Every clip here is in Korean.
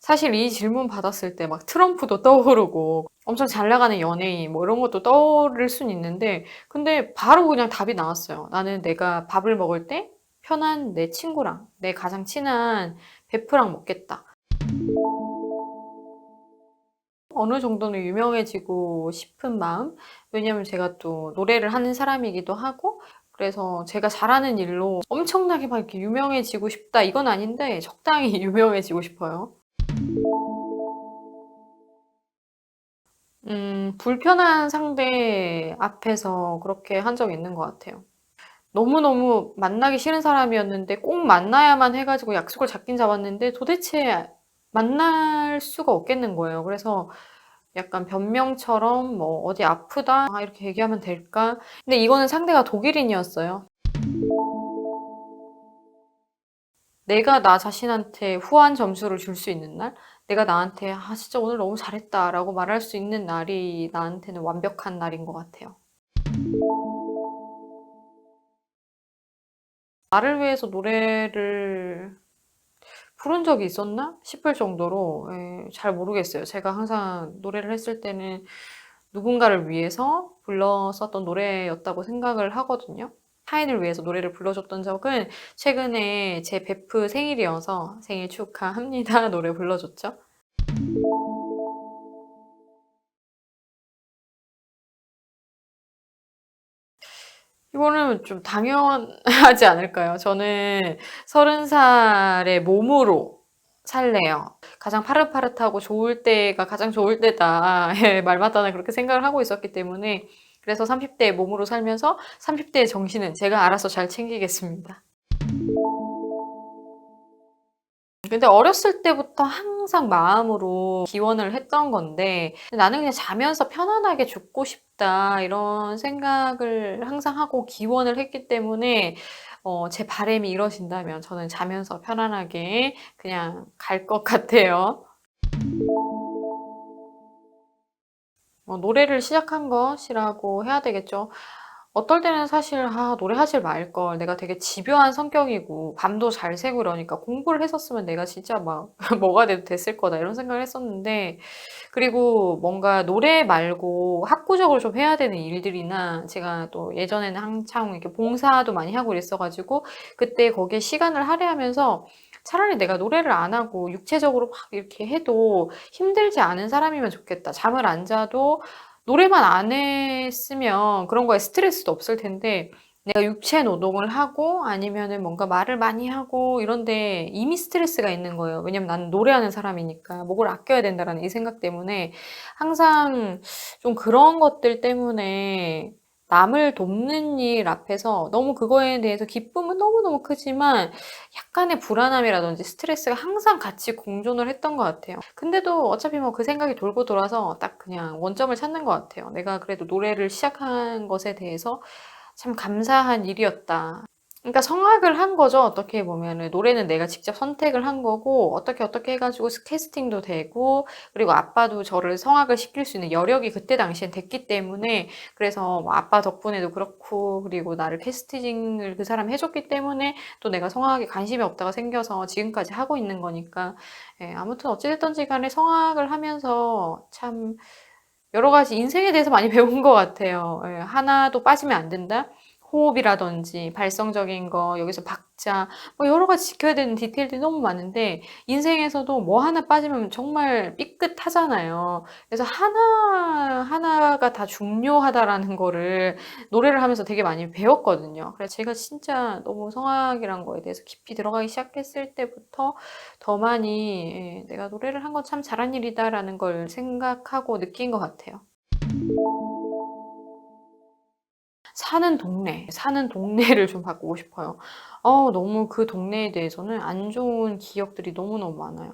사실 이 질문 받았을 때 막 트럼프도 떠오르고 엄청 잘 나가는 연예인 뭐 이런 것도 떠오를 순 있는데 근데 바로 그냥 답이 나왔어요. 나는 내가 밥을 먹을 때 편한 내 친구랑 내 가장 친한 베프랑 먹겠다. 어느 정도는 유명해지고 싶은 마음? 왜냐면 제가 또 노래를 하는 사람이기도 하고 그래서 제가 잘하는 일로 엄청나게 막 이렇게 유명해지고 싶다 이건 아닌데 적당히 유명해지고 싶어요. 불편한 상대 앞에서 그렇게 한 적이 있는 것 같아요. 너무너무 만나기 싫은 사람이었는데 꼭 만나야만 해 가지고 약속을 잡긴 잡았는데 도대체 만날 수가 없겠는 거예요. 그래서 약간 변명처럼 뭐 "어디 아프다." 이렇게 얘기하면 될까? 근데 이거는 상대가 독일인이었어요. 내가 나 자신한테 후한 점수를 줄 수 있는 날? 내가 나한테 "아 진짜 오늘 너무 잘했다."라고 말할 수 있는 날이 나한테는 완벽한 날인 것 같아요. 나를 위해서 노래를 부른 적이 있었나 싶을 정도로 예 잘 모르겠어요. 제가 항상 노래를 했을 때는 누군가를 위해서 불렀었던 노래였다고 생각을 하거든요. 타인을 위해서 노래를 불러줬던 적은 최근에 제 베프 생일이어서 "생일 축하합니다." 노래 불러줬죠. 이거는 좀 당연하지 않을까요? 저는 30살의 몸으로 살래요. 가장 파릇파릇하고 좋을 때가 가장 좋을 때다. 예 말마따나 그렇게 생각을 하고 있었기 때문에 그래서 30 대의 몸으로 살면서 30 대의 정신은 제가 알아서 잘 챙기겠습니다. 근데 어렸을 때부터 항상 마음으로 기원을 했던 건데 '나는 그냥 자면서 편안하게 죽고 싶다.' 이런 생각을 항상 하고 기원을 했기 때문에 제 바람이 이뤄진다면 저는 자면서 편안하게 그냥 갈 것 같아요. 노래를 시작한 것이라고 해야 되겠죠. 어떨 때는 사실 '아 노래하질 말걸. 내가 되게 집요한 성격이고 밤도 잘 새고 이러니까 공부를 했었으면 내가 진짜 막 뭐가 돼도 됐을 거다.' 이런 생각을 했었는데 그리고 뭔가 노래 말고 학구적으로 좀 해야 되는 일들이나 제가 또 예전에는 한창 이렇게 봉사도 많이 하고 이랬어 가지고 그때 거기에 시간을 할애하면서 차라리 내가 노래를 안 하고 육체적으로 막 이렇게 해도 힘들지 않은 사람이면 좋겠다. 잠을 안 자도 노래만 안 했으면 그런 거에 스트레스도 없을 텐데 내가 육체 노동을 하고 아니면은 뭔가 말을 많이 하고 이런 데 이미 스트레스가 있는 거예요. 왜냐면 나는 노래하는 사람이니까 '목을 아껴야 된다.'라는 이 생각 때문에 항상 좀 그런 것들 때문에 남을 돕는 일 앞에서 너무 그거에 대해서 기쁨은 너무너무 크지만 약간의 불안함이라든지 스트레스가 항상 같이 공존을 했던 것 같아요. 근데도 어차피 뭐 그 생각이 돌고 돌아서 딱 그냥 원점을 찾는 것 같아요. '내가 그래도 노래를 시작한 것에 대해서 참 감사한 일이었다.' 그러니까 성악을 한 거죠 어떻게 보면은. 노래는 내가 직접 선택을 한 거고 어떻게 해 가지고 캐스팅도 되고 그리고 아빠도 저를 성악을 시킬 수 있는 여력이 그때 당시엔 됐기 때문에 그래서 뭐 아빠 덕분에도 그렇고 그리고 나를 캐스팅을 그 사람이 해 줬기 때문에 또 내가 성악에 관심이 없다가 생겨서 지금까지 하고 있는 거니까 예 아무튼 어찌 됐든지 간에 성악을 하면서 참 여러 가지 인생에 대해서 많이 배운 것 같아요. 예. 하나도 빠지면 안 된다. 호흡이라든지 발성적인 거, 여기서 박자 뭐 여러 가지 지켜야 되는 디테일들이 너무 많은데 인생에서도 뭐 하나 빠지면 정말 삐끗하잖아요. 그래서 '하나하나가 다 중요하다.'라는 거를 노래를 하면서 되게 많이 배웠거든요. 그래서 제가 진짜 너무 성악이란 거에 대해서 깊이 들어가기 시작했을 때부터 더 많이 예 '내가 노래를 한 건 참 잘한 일이다.'라는 걸 생각하고 느낀 것 같아요. 사는 동네를 좀 바꾸고 싶어요. 너무 그 동네에 대해서는 안 좋은 기억들이 너무너무 많아요.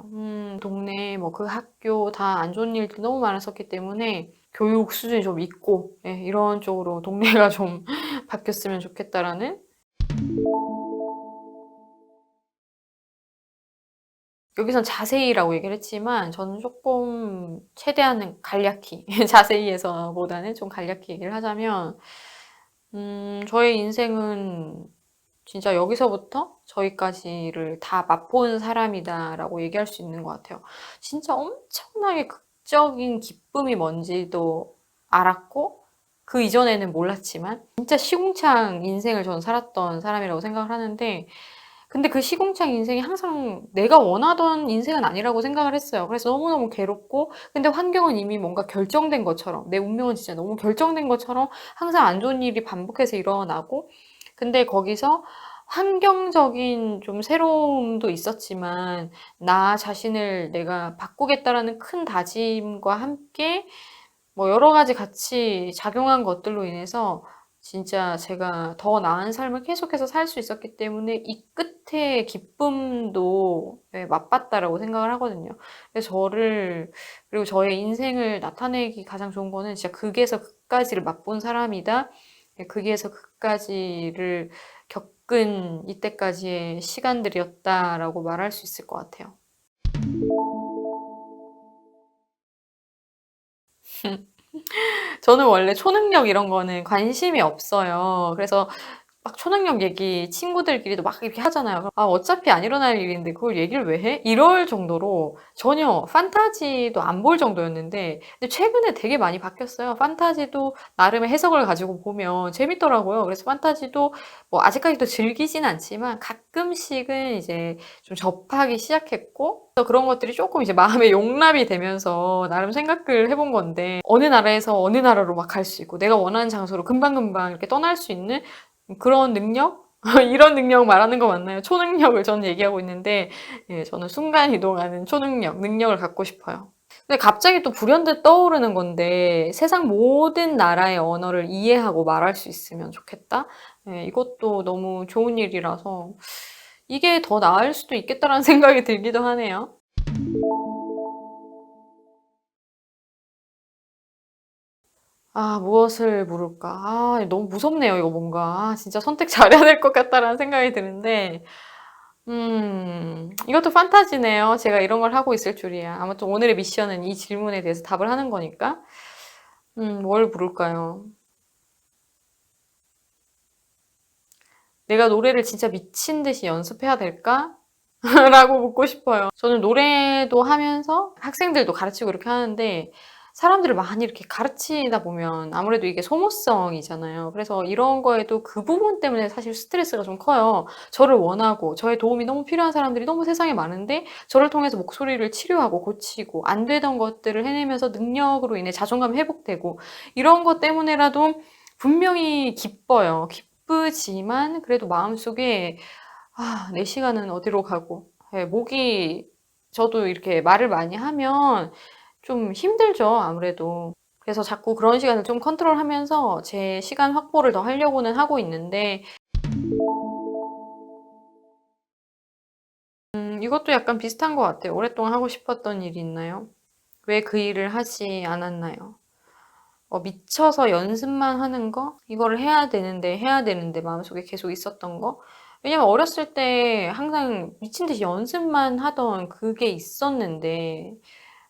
동네 뭐 그 학교 다 안 좋은 일들이 너무 많았었기 때문에 교육 수준이 좀 있고 예 이런 쪽으로 동네가 좀 바뀌었으면 좋겠다라는 여기선 자세히라고 얘기를 했지만 저는 쪼끔 최대한은 간략히 자세히에서보다는 좀 간략히 얘기를 하자면 저의 인생은 진짜 여기서부터 저기까지를 다 맛본 사람이다라고 얘기할 수 있는 것 같아요. 진짜 엄청나게 극적인 기쁨이 뭔지도 알았고, 그 이전에는 몰랐지만, 진짜 시궁창 인생을 저는 살았던 사람이라고 생각을 하는데, 근데 그 시궁창 인생이 항상 내가 원하던 인생은 아니라고 생각을 했어요. 그래서 너무너무 괴롭고, 근데 환경은 이미 뭔가 결정된 것처럼, 내 운명은 진짜 너무 결정된 것처럼 항상 안 좋은 일이 반복해서 일어나고, 근데 거기서 환경적인 좀 새로움도 있었지만, 나 자신을 내가 바꾸겠다라는 큰 다짐과 함께 뭐 여러 가지 같이 작용한 것들로 인해서 진짜 제가 더 나은 삶을 계속해서 살 수 있었기 때문에 이 끝에 기쁨도 네, 맛봤다라고 생각을 하거든요. 그래서 그리고 저의 인생을 나타내기 가장 좋은 거는 진짜 극에서 극까지를 맛본 사람이다. 네, 극에서 극까지를 겪은 이때까지의 시간들이었다라고 말할 수 있을 것 같아요. 저는 원래 초능력 이런 거는 관심이 없어요. 그래서 막 초능력 얘기 친구들끼리도 막 이렇게 하잖아요. 그럼 '아 어차피 안 일어날 일인데 그걸 얘기를 왜 해?' 이럴 정도로 전혀 판타지도 안 볼 정도였는데, 근데 최근에 되게 많이 바뀌었어요. 판타지도 나름의 해석을 가지고 보면 재밌더라고요. 그래서 판타지도 뭐 아직까지도 즐기진 않지만 가끔씩은 이제 좀 접하기 시작했고, 또 그런 것들이 조금 이제 마음에 용납이 되면서 나름 생각을 해본 건데, 어느 나라에서 어느 나라로 막 갈 수 있고 내가 원하는 장소로 금방금방 이렇게 떠날 수 있는 그런 능력? 이런 능력 말하는 거 맞나요? 초능력을 저는 얘기하고 있는데, 예, 저는 순간 이동하는 초능력, 능력을 갖고 싶어요. 근데 갑자기 또 불현듯 떠오르는 건데, 세상 모든 나라의 언어를 이해하고 말할 수 있으면 좋겠다? 예, 이것도 너무 좋은 일이라서 이게 더 나을 수도 있겠다라는 생각이 들기도 하네요. 아, 무엇을 물을까? 아, 너무 무섭네요, 이거 뭔가. 아, 진짜 선택 잘해야 될 것 같다라는 생각이 드는데, 이것도 판타지네요. 제가 이런 걸 하고 있을 줄이야. 아무튼 오늘의 미션은 이 질문에 대해서 답을 하는 거니까. 뭘 물을까요? 내가 노래를 진짜 미친 듯이 연습해야 될까? 라고 묻고 싶어요. 저는 노래도 하면서 학생들도 가르치고 이렇게 하는데, 사람들을 많이 이렇게 가르치다 보면 아무래도 이게 소모성이잖아요. 그래서 이런 거에도 그 부분 때문에 사실 스트레스가 좀 커요. 저를 원하고 저의 도움이 너무 필요한 사람들이 너무 세상에 많은데, 저를 통해서 목소리를 치료하고 고치고 안 되던 것들을 해내면서 능력으로 인해 자존감이 회복되고, 이런 것 때문에라도 분명히 기뻐요. 기쁘지만 그래도 마음속에 내 시간은 어디로 가고, 예, 저도 이렇게 말을 많이 하면 좀 힘들죠, 아무래도. 그래서 자꾸 그런 시간을 좀 컨트롤하면서 제 시간 확보를 더 하려고는 하고 있는데, 이것도 약간 비슷한 것 같아요. 오랫동안 하고 싶었던 일이 있나요? 왜 그 일을 하지 않았나요? 미쳐서 연습만 하는 거? 이거를 해야 되는데 마음속에 계속 있었던 거? 왜냐면 어렸을 때 항상 미친 듯이 연습만 하던 그게 있었는데,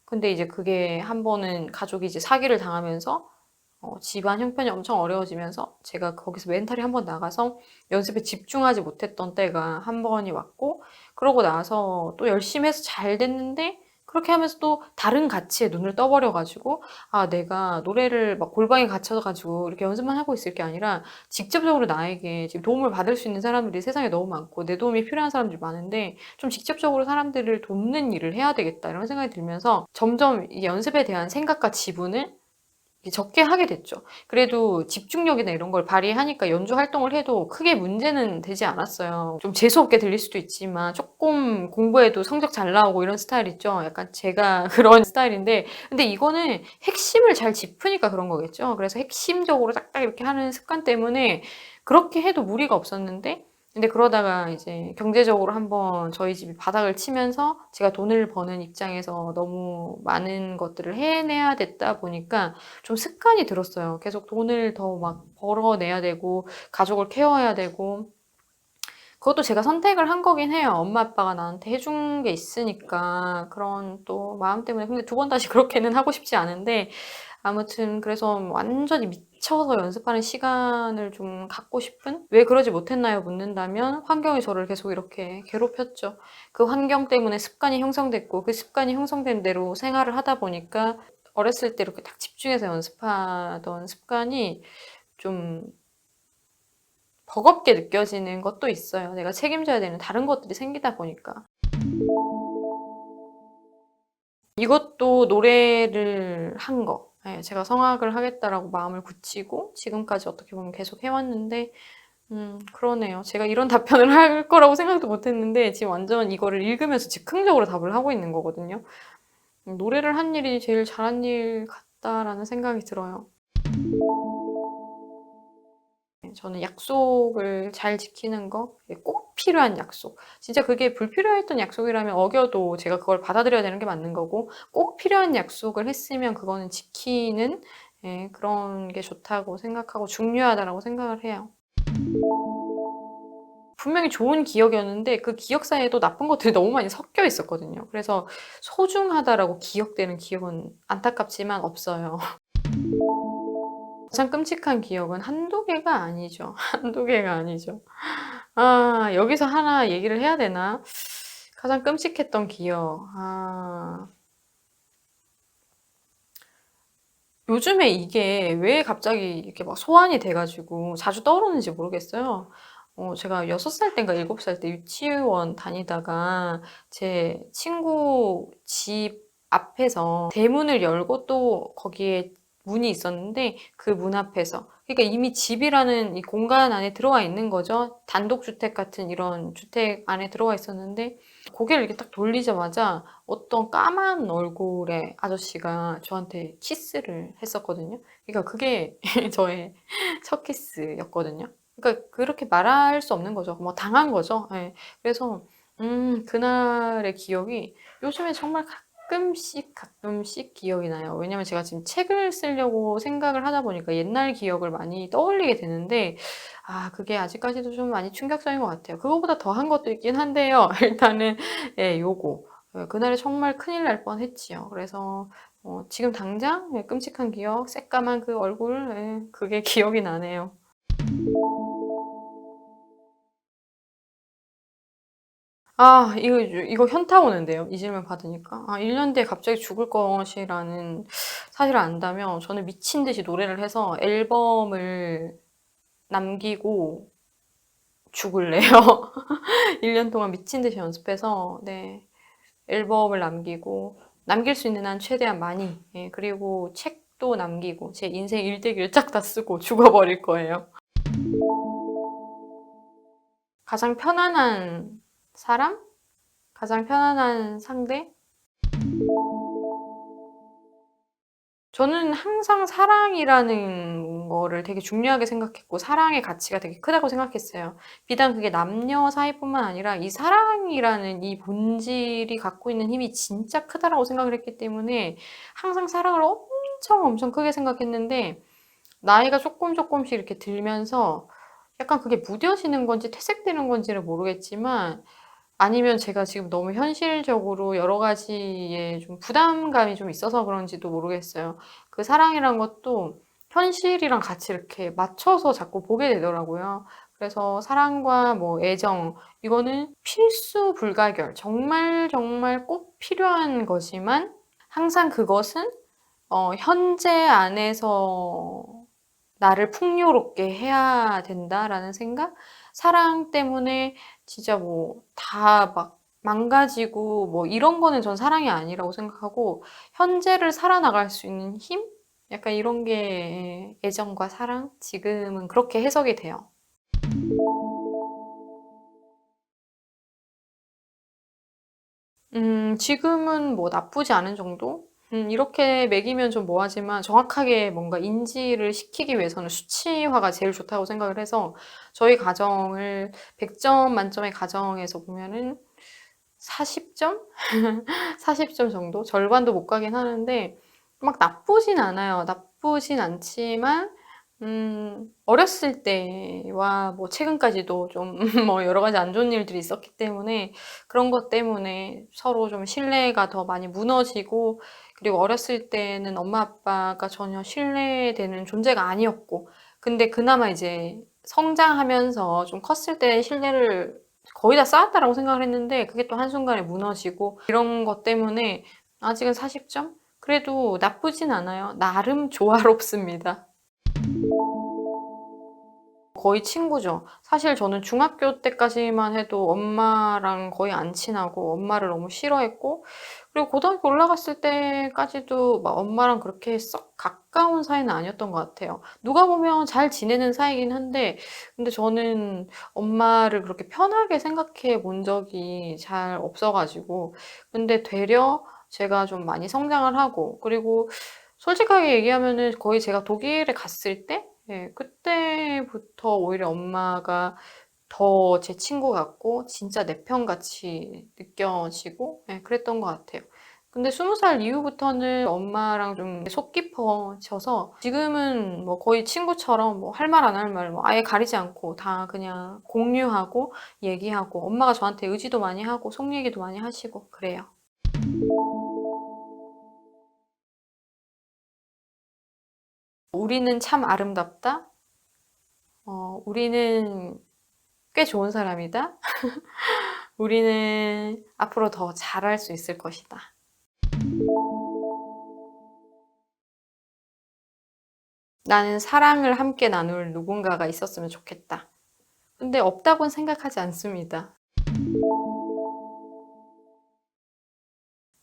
근데 이제 그게 한 번은 가족이 이제 사기를 당하면서 집안 형편이 엄청 어려워지면서 제가 거기서 멘탈이 한 번 나가서 연습에 집중하지 못했던 때가 한 번이 왔고, 그러고 나서 또 열심히 해서 잘 됐는데, 그렇게 하면서 또 다른 가치에 눈을 떠버려 가지고, 내가 노래를 막 골방에 갇혀 가지고 이렇게 연습만 하고 있을 게 아니라 직접적으로 나에게 지금 도움을 받을 수 있는 사람들이 세상에 너무 많고 내 도움이 필요한 사람들이 많은데, 좀 직접적으로 사람들을 돕는 일을 해야 되겠다 이런 생각이 들면서 점점 이 연습에 대한 생각과 지분을 적게 하게 됐죠. 그래도 집중력이나 이런 걸 발휘하니까 연주 활동을 해도 크게 문제는 되지 않았어요. 좀 재수 없게 들릴 수도 있지만 조금 공부해도 성적 잘 나오고 이런 스타일 있죠. 약간 제가 그런 스타일인데, 근데 이거는 핵심을 잘 짚으니까 그런 거겠죠. 그래서 핵심적으로 딱딱 이렇게 하는 습관 때문에 그렇게 해도 무리가 없었는데, 근데 그러다가 이제 경제적으로 한번 저희 집이 바닥을 치면서 제가 돈을 버는 입장에서 너무 많은 것들을 해내야 됐다 보니까 좀 습관이 들었어요. 계속 돈을 더 막 벌어내야 되고 가족을 케어해야 되고, 그것도 제가 선택을 한 거긴 해요. 엄마 아빠가 나한테 해준 게 있으니까 그런 또 마음 때문에. 근데 두 번 다시 그렇게는 하고 싶지 않은데, 아무튼 그래서 완전히 미쳐서 연습하는 시간을 좀 갖고 싶은? 왜 그러지 못했나요? 묻는다면 환경이 저를 계속 이렇게 괴롭혔죠. 그 환경 때문에 습관이 형성됐고 그 습관이 형성된 대로 생활을 하다 보니까 어렸을 때 이렇게 딱 집중해서 연습하던 습관이 좀 버겁게 느껴지는 것도 있어요. 내가 책임져야 되는 다른 것들이 생기다 보니까. 이것도 노래를 한 거. 예, 제가 성악을 하겠다라고 마음을 굳히고 지금까지 어떻게 보면 계속 해왔는데 그러네요. 제가 이런 답변을 할 거라고 생각도 못 했는데 지금 완전 이거를 읽으면서 즉흥적으로 답을 하고 있는 거거든요. 노래를 한 일이 제일 잘한 일 같다라는 생각이 들어요. 저는 약속을 잘 지키는 거, 꼭 필요한 약속. 진짜 그게 불필요했던 약속이라면 어겨도 제가 그걸 받아들여야 되는 게 맞는 거고, 꼭 필요한 약속을 했으면 그거는 지키는 그런 게 좋다고 생각하고 중요하다고 생각을 해요. 분명히 좋은 기억이었는데 그 기억 사이에도 나쁜 것들이 너무 많이 섞여 있었거든요. 그래서 소중하다라고 기억되는 기억은 안타깝지만 없어요. 가장 끔찍한 기억은 한두 개가 아니죠. 한두 개가 아니죠. 아, 여기서 하나 얘기를 해야 되나? 가장 끔찍했던 기억. 요즘에 이게 왜 갑자기 이렇게 막 소환이 돼 가지고 자주 떠오르는지 모르겠어요. 제가 6살 땐가 7살 때 유치원 다니다가 제 친구 집 앞에서 대문을 열고 또 거기에 문이 있었는데 그 문 앞에서, 그러니까 이미 집이라는 이 공간 안에 들어와 있는 거죠. 단독주택 같은 이런 주택 안에 들어와 있었는데 고개를 이렇게 딱 돌리자마자 어떤 까만 얼굴의 아저씨가 저한테 키스를 했었거든요. 그러니까 그게 저의 첫 키스였거든요. 그러니까 그렇게 말할 수 없는 거죠. 뭐 당한 거죠. 예. 그래서 그날의 기억이 요즘에 정말 가끔씩 기억이 나요. 왜냐면 제가 지금 책을 쓰려고 생각을 하다 보니까 옛날 기억을 많이 떠올리게 되는데 그게 아직까지도 좀 많이 충격적인 것 같아요. 그거보다 더한 것도 있긴 한데요. 일단은 요거. 그날에 정말 큰일 날 뻔했지요. 그래서 지금 당장 끔찍한 기억, 새까만 그 얼굴, 그게 기억이 나네요. 이거 현타 오는데요. 이 질문 받으니까. 1년 뒤에 갑자기 죽을 것이라는 사실을 안다면 저는 미친 듯이 노래를 해서 앨범을 남기고 죽을래요. 1년 동안 미친 듯이 연습해서 앨범을 남기고 남길 수 있는 한 최대한 많이, 그리고 책도 남기고 제 인생 일대기를 쫙 다 쓰고 죽어버릴 거예요. 가장 편안한 사람? 가장 편안한 상대? 저는 항상 사랑이라는 거를 되게 중요하게 생각했고 사랑의 가치가 되게 크다고 생각했어요. 비단 그게 남녀 사이뿐만 아니라 이 사랑이라는 이 본질이 갖고 있는 힘이 진짜 크다라고 생각을 했기 때문에 항상 사랑을 엄청 크게 생각했는데 나이가 쪼끔씩 이렇게 들면서 약간 그게 무뎌지는 건지 퇴색되는 건지를 모르겠지만, 아니면 제가 지금 너무 현실적으로 여러 가지에 좀 부담감이 좀 있어서 그런지도 모르겠어요. 그 사랑이란 것도 현실이랑 같이 이렇게 맞춰서 자꾸 보게 되더라고요. 그래서 사랑과 뭐 애정, 이거는 필수 불가결, 정말 꼭 필요한 거지만 항상 그것은 현재 안에서 나를 풍요롭게 해야 된다라는 생각? 사랑 때문에 진짜 뭐 다 막 망가지고 뭐 이런 거는 전 사랑이 아니라고 생각하고 현재를 살아나갈 수 있는 힘? 약간 이런 게 애정과 사랑? 지금은 그렇게 해석이 돼요. 지금은 뭐 나쁘지 않은 정도? 이렇게 매기면 좀 뭐하지만 정확하게 뭔가 인지를 시키기 위해서는 수치화가 제일 좋다고 생각을 해서 저희 가정을 100점 만점의 가정에서 보면은 40점? 40점 정도? 절반도 못 가긴 하는데 막 나쁘진 않아요. 나쁘진 않지만 어렸을 때와 뭐 최근까지도 좀 뭐 여러 가지 안 좋은 일들이 있었기 때문에 그런 것 때문에 서로 좀 신뢰가 더 많이 무너지고 그리고 어렸을 때는 엄마 아빠가 전혀 신뢰되는 존재가 아니었고, 근데 그나마 이제 성장하면서 좀 컸을 때 신뢰를 거의 다 쌓았다라고 생각을 했는데 그게 또 한순간에 무너지고 이런 것 때문에 아직은 40점? 그래도 나쁘진 않아요. 나름 조화롭습니다. 거의 친구죠. 사실 저는 중학교 때까지만 해도 엄마랑 거의 안 친하고 엄마를 너무 싫어했고, 그리고 고등학교 올라갔을 때까지도 막 엄마랑 그렇게 썩 가까운 사이는 아니었던 것 같아요. 누가 보면 잘 지내는 사이긴 한데, 근데 저는 엄마를 그렇게 편하게 생각해 본 적이 잘 없어가지고, 근데 되려 제가 좀 많이 성장을 하고, 그리고 솔직하게 얘기하면은 거의 제가 독일에 갔을 때, 예, 그때부터 오히려 엄마가 더 제 친구 같고 진짜 내 편같이 느껴지고, 예, 그랬던 것 같아요. 근데 20살 이후부터는 엄마랑 좀 속 깊어져서 지금은 뭐 거의 친구처럼 뭐 할 말 안 할 말 뭐 아예 가리지 않고 다 그냥 공유하고 얘기하고, 엄마가 저한테 의지도 많이 하고 속 얘기도 많이 하시고 그래요. 우리는 참 아름답다. 우리는 꽤 좋은 사람이다. 우리는 앞으로 더 잘할 수 있을 것이다. 나는 사랑을 함께 나눌 누군가가 있었으면 좋겠다. 근데 없다고는 생각하지 않습니다.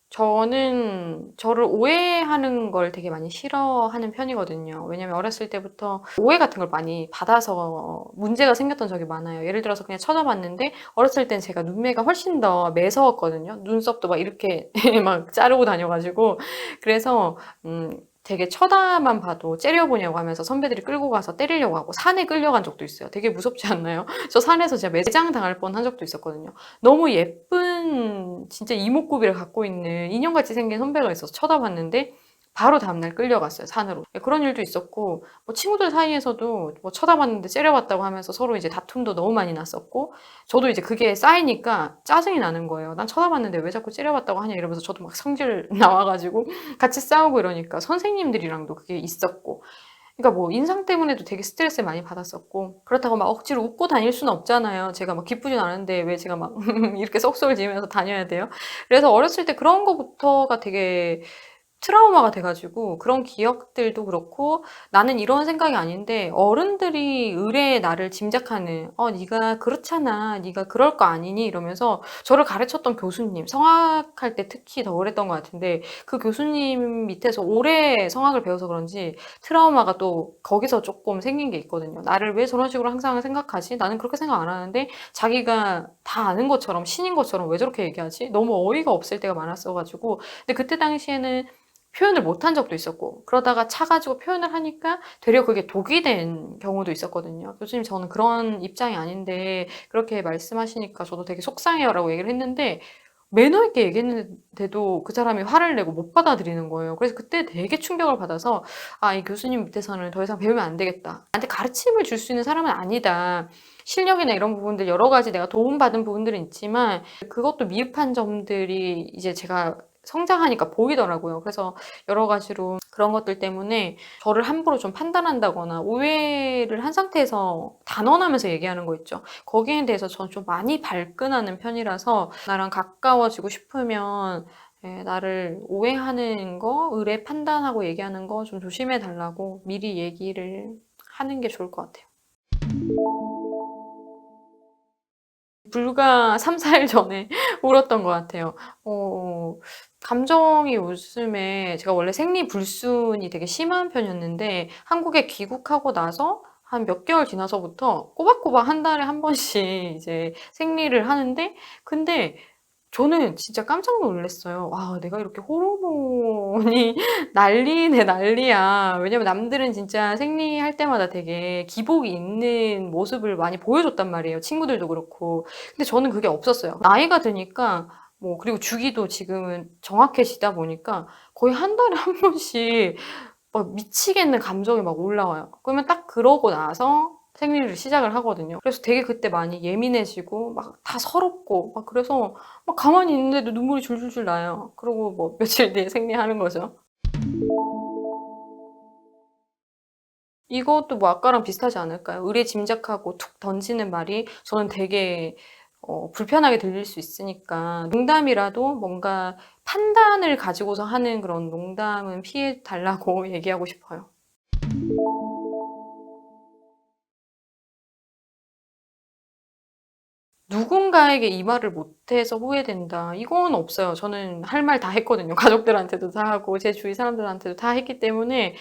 저는 저를 오해하는 걸 되게 많이 싫어하는 편이거든요. 왜냐면 어렸을 때부터 오해 같은 걸 많이 받아서 문제가 생겼던 적이 많아요. 예를 들어서 그냥 쳐다봤는데 어렸을 땐 제가 눈매가 훨씬 더 매서웠거든요. 눈썹도 막 이렇게 막 자르고 다녀가지고. 그래서 되게 쳐다만 봐도 째려보냐고 하면서 선배들이 끌고 가서 때리려고 하고 산에 끌려간 적도 있어요. 되게 무섭지 않나요? 저 산에서 진짜 매장 당할 뻔한 적도 있었거든요. 너무 예쁜 진짜 이목구비를 갖고 있는 인형같이 생긴 선배가 있어서 쳐다봤는데 바로 다음날 끌려갔어요, 산으로. 그런 일도 있었고, 뭐 친구들 사이에서도 뭐 쳐다봤는데 째려봤다고 하면서 서로 이제 다툼도 너무 많이 났었고, 저도 이제 그게 쌓이니까 짜증이 나는 거예요. 난 쳐다봤는데 왜 자꾸 째려봤다고 하냐 이러면서 저도 막 성질 나와가지고 같이 싸우고 이러니까 선생님들이랑도 그게 있었고, 그러니까 뭐 인상 때문에도 되게 스트레스를 많이 받았었고, 그렇다고 막 억지로 웃고 다닐 수는 없잖아요. 제가 막 기쁘진 않은데 왜 제가 막 이렇게 썩소리를 지으면서 다녀야 돼요? 그래서 어렸을 때 그런 거부터가 되게 트라우마가 돼 가지고, 그런 기억들도 그렇고 나는 이런 생각이 아닌데 어른들이 의례의 나를 짐작하는 네가 그렇잖아. 네가 그럴 거 아니니?" 이러면서 저를 가르쳤던 교수님, 성악할 때 특히 더 그랬던 것 같은데, 그 교수님 밑에서 오래 성악을 배워서 그런지 트라우마가 또 거기서 조금 생긴 게 있거든요. '나를 왜 저런 식으로 항상 생각하지? 나는 그렇게 생각 안 하는데 자기가 다 아는 것처럼 신인 것처럼 왜 저렇게 얘기하지?' 너무 어이가 없을 때가 많았어 가지고. 근데 그때 당시에는 표현을 못한 적도 있었고, 그러다가 차 가지고 표현을 하니까 되려 그게 독이 된 경우도 있었거든요. "교수님 저는 그런 입장이 아닌데 그렇게 말씀하시니까 저도 되게 속상해요."라고 얘기를 했는데, 매너 있게 얘기했는데도 그 사람이 화를 내고 못 받아들이는 거예요. 그래서 그때 되게 충격을 받아서 '아, 이 교수님 밑에서는 더 이상 배우면 안 되겠다. 나한테 가르침을 줄 수 있는 사람은 아니다. 실력이나 이런 부분들 여러 가지 내가 도움받은 부분들은 있지만 그것도 미흡한 점들이 이제 제가 성장하니까 보이더라고요. 그래서 여러 가지로 그런 것들 때문에 저를 함부로 좀 판단한다거나 오해를 한 상태에서 단언하면서 얘기하는 거 있죠. 거기에 대해서 저는 좀 많이 발끈하는 편이라서 나랑 가까워지고 싶으면, 예, 나를 오해하는 거, 의뢰 판단하고 얘기하는 거 좀 조심해 달라고 미리 얘기를 하는 게 좋을 것 같아요. 불과 3-4일 전에 울었던 것 같아요. 어 감정이 요즘에, 제가 원래 생리불순이 되게 심한 편이었는데 한국에 귀국하고 나서 한 몇 개월 지나서부터 꼬박꼬박 한 달에 한 번씩 이제 생리를 하는데, 근데 저는 진짜 깜짝 놀랐어요. '와, 내가 이렇게 호르몬이 난리네 난리야.' 왜냐면 남들은 진짜 생리할 때마다 되게 기복이 있는 모습을 많이 보여줬단 말이에요, 친구들도 그렇고. 근데 저는 그게 없었어요. 나이가 드니까 뭐, 그리고 주기도 지금은 정확해지다 보니까 거의 한 달에 한 번씩 막 미치겠는 감정이 막 올라와요. 그러면 딱 그러고 나서 생리를 시작을 하거든요. 그래서 되게 그때 많이 예민해지고 막 다 서럽고 막 그래서 막 가만히 있는데도 눈물이 줄줄줄 나요. 그러고 뭐 며칠 뒤에 생리하는 거죠. 이것도 뭐 아까랑 비슷하지 않을까요? 의례짐작하고 툭 던지는 말이 저는 되게 불편하게 들릴 수 있으니까 농담이라도 뭔가 판단을 가지고서 하는 그런 농담은 피해 달라고 얘기하고 싶어요. 누군가에게 이 말을 못해서 후회된다. 이건 없어요. 저는 할 말 다 했거든요. 가족들한테도 다 하고 제 주위 사람들한테도 다 했기 때문에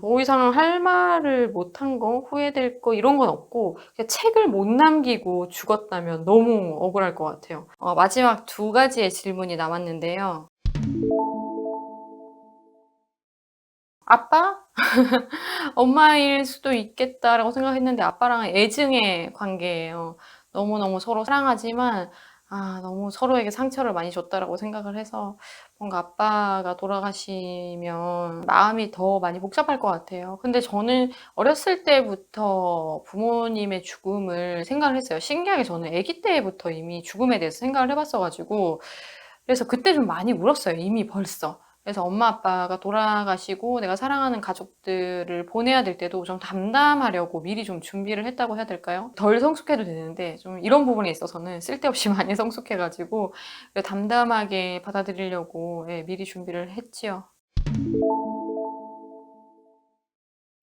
더 이상 할 말을 못한 거, 후회될 거 이런 건 없고 그냥 책을 못 남기고 죽었다면 너무 억울할 것 같아요. 마지막 두 가지의 질문이 남았는데요. 아빠? 엄마일 수도 있겠다라고 생각했는데 아빠랑 애증의 관계예요. 너무너무 서로 사랑하지만 너무 서로에게 상처를 많이 줬다라고 생각을 해서 뭔가 아빠가 돌아가시면 마음이 더 많이 복잡할 것 같아요. 근데 저는 어렸을 때부터 부모님의 죽음을 생각을 했어요. 신기하게 저는 아기 때부터 이미 죽음에 대해서 생각을 해봤어 가지고 그래서 그때 좀 많이 울었어요. 이미 벌써. 그래서 엄마 아빠가 돌아가시고 내가 사랑하는 가족들을 보내야 될 때도 좀 담담하려고 미리 좀 준비를 했다고 해야 될까요? 덜 성숙해도 되는데 좀 이런 부분에 있어서는 쓸데없이 많이 성숙해 가지고 담담하게 받아들이려고 예 미리 준비를 했지요.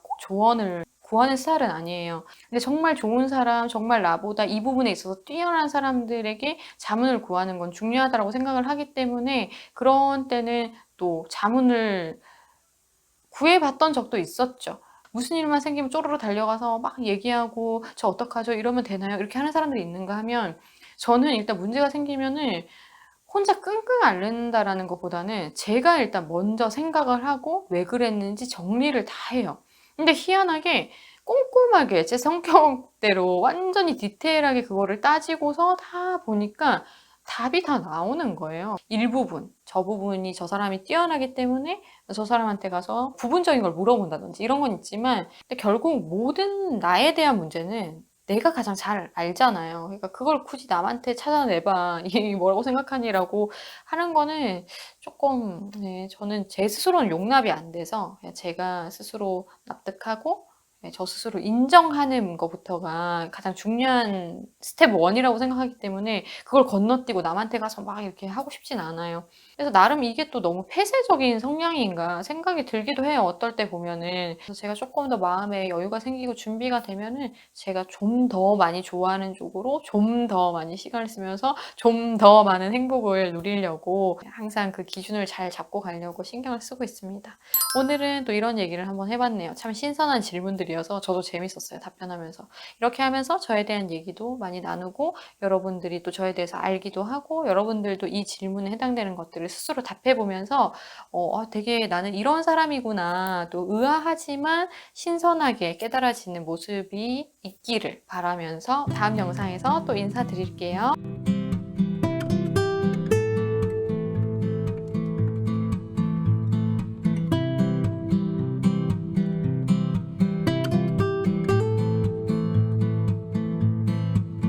꼭 조언을 구하는 스타일은 아니에요. 근데 정말 좋은 사람, 정말 나보다 이 부분에 있어서 뛰어난 사람들에게 자문을 구하는 건 중요하다고 생각을 하기 때문에 그런 때는 또 자문을 구해봤던 적도 있었죠. 무슨 일만 생기면 쪼르르 달려가서 막 얘기하고 "저 어떡하죠? 이러면 되나요?" 이렇게 하는 사람들이 있는가 하면 저는 일단 문제가 생기면은 혼자 끙끙 앓는다라는 것보다는 제가 일단 먼저 생각을 하고 왜 그랬는지 정리를 다 해요. 근데 희한하게 꼼꼼하게 제 성격대로 완전히 디테일하게 그거를 따지고서 다 보니까 답이 다 나오는 거예요. 일부분, 저 부분이 저 사람이 뛰어나기 때문에 저 사람한테 가서 부분적인 걸 물어본다든지 이런 건 있지만 근데 결국 모든 나에 대한 문제는 내가 가장 잘 알잖아요. 그러니까 그걸 굳이 남한테 찾아내봐. "이 뭐라고 생각하니?"라고 하는 거는 쪼끔 네 저는 제 스스로는 용납이 안 돼서 그냥 제가 스스로 납득하고 저 스스로 인정하는 것부터가 가장 중요한 스텝 1 이라고 생각하기 때문에 그걸 건너뛰고 남한테 가서 막 이렇게 하고 싶진 않아요. 그래서 나름 '이게 또 너무 폐쇄적인 성향인가.' 생각이 들기도 해요 어떨 때 보면은. 그래서 제가 쪼끔 더 마음에 여유가 생기고 준비가 되면은 제가 좀 더 많이 좋아하는 쪽으로 좀 더 많이 시간을 쓰면서 좀 더 많은 행복을 누리려고 항상 그 기준을 잘 잡고 가려고 신경을 쓰고 있습니다. 오늘은 또 이런 얘기를 한번 해 봤네요. 참 신선한 질문들이어서 저도 재밌었어요 답변하면서. 이렇게 하면서 저에 대한 얘기도 많이 나누고 여러분들이 또 저에 대해서 알기도 하고 여러분들도 이 질문에 해당되는 것들을 스스로 답해 보면서 되게 '나는 이런 사람이구나.' 또 의아하지만 신선하게 깨달아지는 모습이 있기를 바라면서 다음 영상에서 또 인사드릴게요.